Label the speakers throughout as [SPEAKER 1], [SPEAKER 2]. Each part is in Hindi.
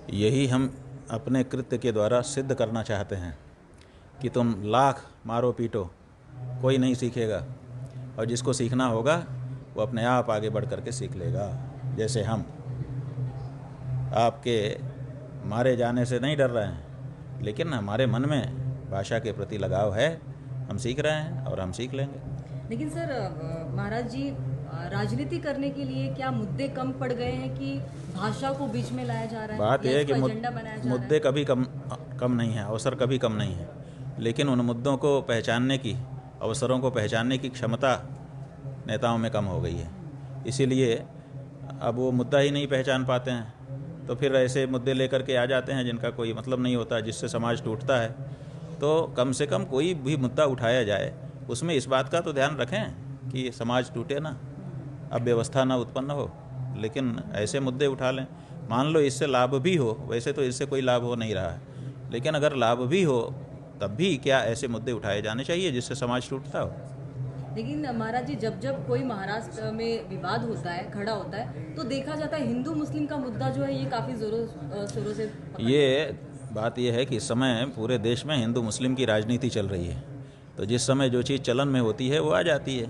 [SPEAKER 1] यही हम अपने कृत्य के द्वारा सिद्ध करना चाहते हैं कि तुम लाख मारो पीटो, कोई नहीं सीखेगा, और जिसको सीखना होगा वो अपने आप आगे बढ़ करके सीख लेगा। जैसे हम आपके मारे जाने से नहीं डर रहे हैं, लेकिन हमारे मन में भाषा के प्रति लगाव है, हम सीख रहे हैं और हम सीख लेंगे।
[SPEAKER 2] लेकिन सर महाराज जी, राजनीति करने के लिए क्या मुद्दे कम पड़ गए हैं कि भाषा को बीच में लाया जा रहा है?
[SPEAKER 1] बात यह है कि
[SPEAKER 2] एजेंडा बनाया जा रहा है?
[SPEAKER 1] मुद्दे कभी कम नहीं है, अवसर कभी कम नहीं है, लेकिन उन मुद्दों को पहचानने की, अवसरों को पहचानने की क्षमता नेताओं में कम हो गई है। इसीलिए अब वो मुद्दा ही नहीं पहचान पाते हैं, तो फिर ऐसे मुद्दे लेकर के आ जाते हैं जिनका कोई मतलब नहीं होता, जिससे समाज टूटता है। तो कम से कम कोई भी मुद्दा उठाया जाए उसमें इस बात का तो ध्यान रखें कि समाज टूटे ना, अव्यवस्था ना उत्पन्न हो। लेकिन ऐसे मुद्दे उठा लें, मान लो इससे लाभ भी हो, वैसे तो इससे कोई लाभ हो नहीं रहा है, लेकिन अगर लाभ भी हो तब भी क्या ऐसे मुद्दे उठाए जाने चाहिए जिससे समाज टूटता हो।
[SPEAKER 2] लेकिन महाराज जी, जब जब कोई महाराष्ट्र में विवाद होता है, खड़ा होता है, तो देखा जाता है हिंदू मुस्लिम का मुद्दा जो है ये काफ़ी ज़ोरों शोरों से
[SPEAKER 1] ये बात यह है कि इस समय पूरे देश में हिंदू मुस्लिम की राजनीति चल रही है, तो जिस समय जो चीज़ चलन में होती है वो आ जाती है।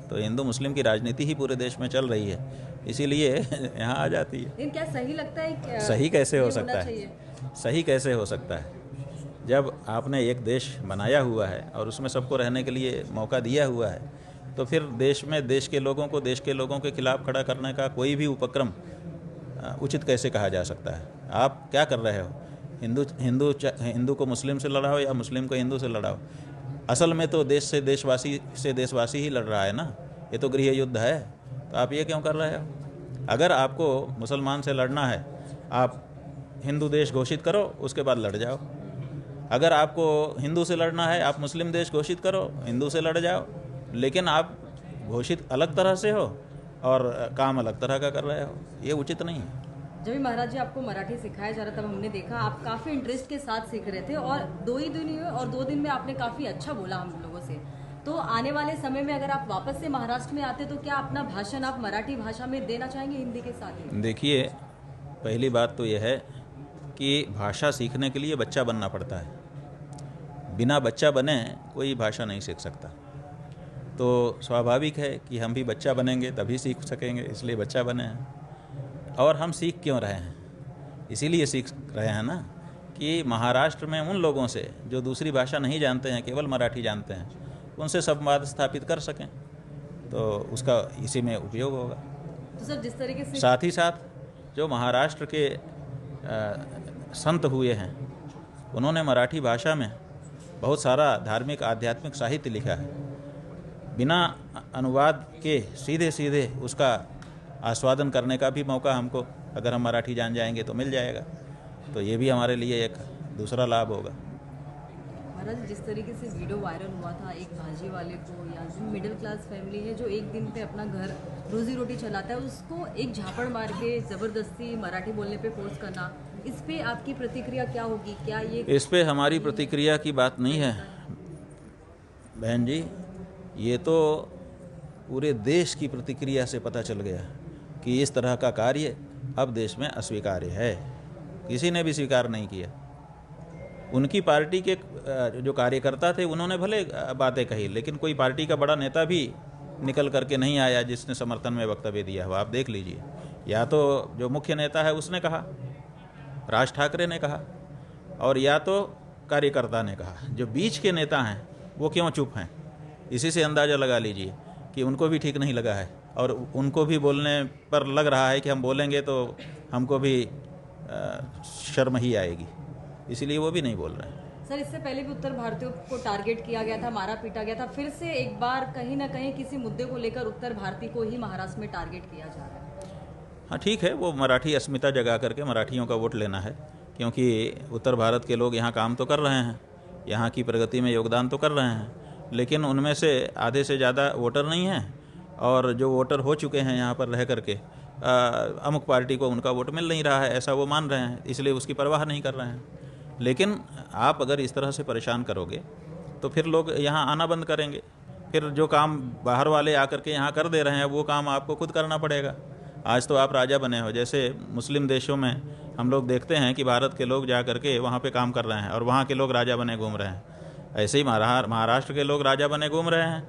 [SPEAKER 1] तो हिंदू मुस्लिम की राजनीति ही पूरे देश में चल रही है, इसीलिए यहाँ आ जाती है।
[SPEAKER 2] लेकिन क्या सही लगता है? क्या
[SPEAKER 1] सही कैसे हो
[SPEAKER 2] ये
[SPEAKER 1] सकता
[SPEAKER 2] होना
[SPEAKER 1] है?
[SPEAKER 2] चाहिए?
[SPEAKER 1] सही कैसे हो सकता है? जब आपने एक देश बनाया हुआ है और उसमें सबको रहने के लिए मौका दिया हुआ है, तो फिर देश में देश के लोगों के खिलाफ खड़ा करने का कोई भी उपक्रम उचित कैसे कहा जा सकता है? आप क्या कर रहे हो? हिंदू को मुस्लिम से लड़ाओ या मुस्लिम को हिंदू से लड़ाओ, असल में तो देश से देशवासी ही लड़ रहा है ना। ये तो गृह युद्ध है, तो आप ये क्यों कर रहे हो? अगर आपको मुसलमान से लड़ना है, आप हिंदू देश घोषित करो, उसके बाद लड़ जाओ। अगर आपको हिंदू से लड़ना है, आप मुस्लिम देश घोषित करो, हिंदू से लड़ जाओ। लेकिन आप घोषित अलग तरह से हो और काम अलग तरह का कर रहे हो, ये उचित नहीं है।
[SPEAKER 2] जब भी महाराज जी आपको मराठी सिखाया जा रहा था, तब हमने देखा आप काफ़ी इंटरेस्ट के साथ सीख रहे थे, और 2 ही दिन हुए और 2 दिन में आपने काफ़ी अच्छा बोला हम लोगों से। तो आने वाले समय में अगर आप वापस से महाराष्ट्र में आते तो क्या अपना भाषण आप मराठी भाषा में देना चाहेंगे हिंदी के साथ ही?
[SPEAKER 1] देखिए, पहली बात तो यह है कि भाषा सीखने के लिए बच्चा बनना पड़ता है। बिना बच्चा बने कोई भाषा नहीं सीख सकता। तो स्वाभाविक है कि हम भी बच्चा बनेंगे तभी सीख सकेंगे, इसलिए बच्चा बने हैं। और हम सीख क्यों रहे हैं? इसीलिए सीख रहे हैं ना कि महाराष्ट्र में उन लोगों से जो दूसरी भाषा नहीं जानते हैं, केवल मराठी जानते हैं, उनसे संवाद स्थापित कर सकें, तो उसका इसी में उपयोग होगा।
[SPEAKER 2] तो सर, जिस तरीके से
[SPEAKER 1] साथ ही साथ जो महाराष्ट्र के संत हुए हैं, उन्होंने मराठी भाषा में बहुत सारा धार्मिक आध्यात्मिक साहित्य लिखा है। बिना अनुवाद के सीधे सीधे उसका आस्वादन करने का भी मौका हमको, अगर हम मराठी जान जाएंगे तो मिल जाएगा। तो ये भी हमारे लिए एक दूसरा लाभ होगा।
[SPEAKER 2] महाराज, जिस तरीके से वीडियो वायरल हुआ था एक भाजी वाले को, या जो मिडिल क्लास फैमिली है जो एक दिन पे अपना घर रोजी रोटी चलाता है, उसको एक झापड़ मार के ज़बरदस्ती मराठी बोलने पे फोर्स करना, इस पे आपकी प्रतिक्रिया क्या होगी? क्या ये
[SPEAKER 1] इस पे हमारी प्रतिक्रिया की बात नहीं है बहन जी, ये तो पूरे देश की प्रतिक्रिया से पता चल गया कि इस तरह का कार्य अब देश में अस्वीकार्य है। किसी ने भी स्वीकार नहीं किया। उनकी पार्टी के जो कार्यकर्ता थे उन्होंने भले बातें कही, लेकिन कोई पार्टी का बड़ा नेता भी निकल करके नहीं आया जिसने समर्थन में वक्तव्य दिया हो। आप देख लीजिए, या तो जो मुख्य नेता है उसने कहा, राज ठाकरे ने कहा, और या तो कार्यकर्ता ने कहा। जो बीच के नेता हैं वो क्यों चुप हैं? इसी से अंदाज़ा लगा लीजिए कि उनको भी ठीक नहीं लगा है, और उनको भी बोलने पर लग रहा है कि हम बोलेंगे तो हमको भी शर्म ही आएगी, इसलिए वो भी नहीं बोल रहे हैं।
[SPEAKER 2] सर, इससे पहले भी उत्तर भारतीयों को टारगेट किया गया था, मारा पीटा गया था, फिर से एक बार कहीं ना कहीं किसी मुद्दे को लेकर उत्तर भारतीय को ही महाराष्ट्र में टारगेट किया जा रहा है।
[SPEAKER 1] हाँ ठीक है, वो मराठी अस्मिता जगा करके मराठियों का वोट लेना है, क्योंकि उत्तर भारत के लोग यहाँ काम तो कर रहे हैं, यहाँ की प्रगति में योगदान तो कर रहे हैं, लेकिन उनमें से आधे से ज़्यादा वोटर नहीं हैं, और जो वोटर हो चुके हैं यहाँ पर रह करके अमुक पार्टी को उनका वोट मिल नहीं रहा है, ऐसा वो मान रहे हैं, इसलिए उसकी परवाह नहीं कर रहे हैं। लेकिन आप अगर इस तरह से परेशान करोगे तो फिर लोग यहाँ आना बंद करेंगे। फिर जो काम बाहर वाले आकर के यहाँ कर दे रहे हैं वो काम आपको खुद करना पड़ेगा। आज तो आप राजा बने हो। जैसे मुस्लिम देशों में हम लोग देखते हैं कि भारत के लोग जा करके वहाँ पे काम कर रहे हैं और वहाँ के लोग राजा बने घूम रहे हैं। ऐसे ही महाराष्ट्र के लोग राजा बने घूम रहे हैं,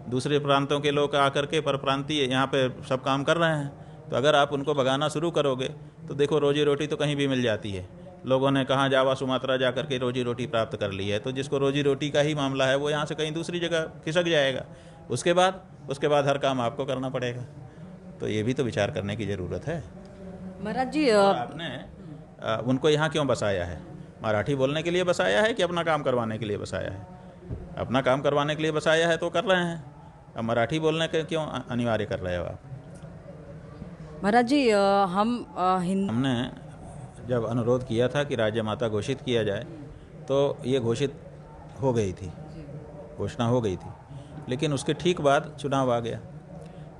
[SPEAKER 1] दूसरे प्रांतों के लोग आकर के परप्रांतीय यहाँ पे सब काम कर रहे हैं। तो अगर आप उनको भगाना शुरू करोगे तो देखो रोजी रोटी तो कहीं भी मिल जाती है। लोगों ने कहाँ जावा सुमात्रा जा करके रोजी रोटी प्राप्त कर ली है, तो जिसको रोजी रोटी का ही मामला है वो यहाँ से कहीं दूसरी जगह खिसक जाएगा। उसके बाद हर काम आपको करना पड़ेगा। तो ये भी तो विचार करने की ज़रूरत है।
[SPEAKER 2] महाराज जी
[SPEAKER 1] आपने उनको यहाँ क्यों बसाया है? मराठी बोलने के लिए बसाया है कि अपना काम करवाने के लिए बसाया है? अपना काम करवाने के लिए बसाया है तो कर रहे हैं। अब मराठी बोलने के क्यों अनिवार्य कर रहे हो आप?
[SPEAKER 2] महाराज जी
[SPEAKER 1] हमने जब अनुरोध किया था कि राज्य माता घोषित किया जाए तो ये घोषित हो गई थी, घोषणा हो गई थी, लेकिन उसके ठीक बाद चुनाव आ गया।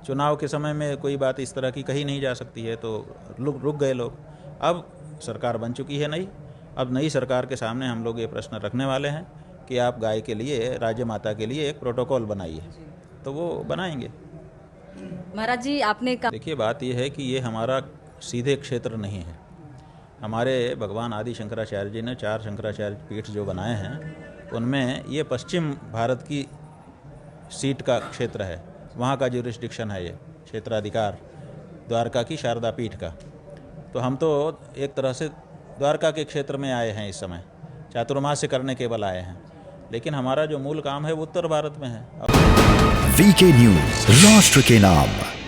[SPEAKER 1] चुनाव के समय में कोई बात इस तरह की कही नहीं जा सकती है, तो रुक गए लोग। अब सरकार बन चुकी है नई। अब नई सरकार के सामने हम लोग ये प्रश्न रखने वाले हैं कि आप गाय के लिए, राज्य माता के लिए एक प्रोटोकॉल बनाइए, तो वो बनाएंगे।
[SPEAKER 2] महाराज जी आपने कहा,
[SPEAKER 1] देखिए बात ये है कि ये हमारा सीधे क्षेत्र नहीं है। हमारे भगवान आदि शंकराचार्य जी ने 4 शंकराचार्य पीठ जो बनाए हैं उनमें ये पश्चिम भारत की सीट का क्षेत्र है, वहाँ का ज्यूरिसडिक्शन है ये क्षेत्राधिकार, द्वारका की शारदा पीठ का। तो हम तो एक तरह से द्वारका के क्षेत्र में आए हैं इस समय, चातुर्मास्य करने केवल आए हैं, लेकिन हमारा जो मूल काम है वो उत्तर भारत में है।
[SPEAKER 3] वीके न्यूज, राष्ट्र के नाम।